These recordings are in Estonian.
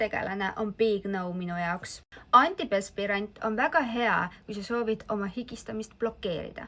tegelane on big no minu jaoks. Antiperspirant on väga hea, kui sa soovid oma higistamist blokeerida.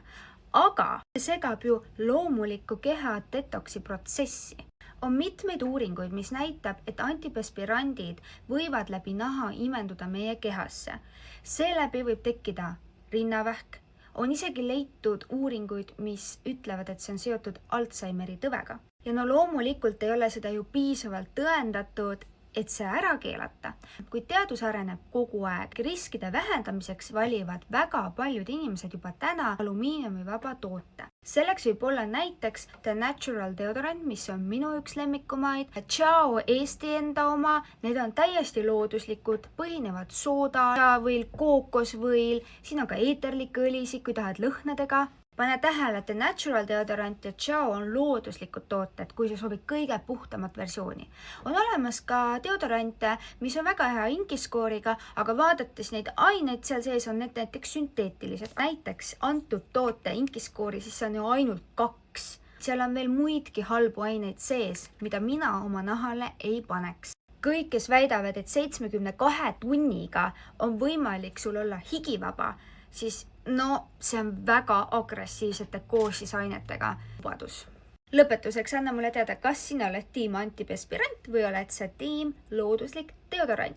Aga see segab ju loomulikku keha detoksi protsessi. On mitmeid uuringuid, mis näitab, et antiperspirandid võivad läbi naha imenduda meie kehasse. Seeläbi võib tekkida rinnavähk. On isegi leitud uuringuid, mis ütlevad, et see on seotud Alzheimeri tõvega. Ja no loomulikult ei ole seda ju piisavalt tõendatud, et see ära keelata. Kui teadus areneb kogu aeg, riskide vähendamiseks valivad väga paljud inimesed juba täna alumiiniumivaba toote. Selleks võib olla näiteks The Natural Deodorant, mis on minu üks lemmikumaid, Ciao Eesti enda oma, need on täiesti looduslikud, põhinevad soodavõil, kookosvõil, siin on ka eeterlikke õlisid, kui tahad lõhnadega. Pane tähele, et Natural Deodorant ja Ciao on looduslikud tooted, kui sa soovid kõige puhtamat versiooni. On olemas ka deodorante, mis on väga hea inkiskooriga, aga vaadates neid aineid seal sees on need näiteks sünteetilised. Näiteks antud toote inkiskoori, siis see on ju ainult 2. Seal on veel muidki halbu aineid sees, mida mina oma nahale ei paneks. Kõik, kes väidavad, et 72 tunniga on võimalik sul olla higivaba, siis no see on väga agressiivsete koosisainetega vabadus. Lõpetuseks anna mulle teada, kas sina oled tiim antiperspirant või oled sa tiim looduslik deodorant.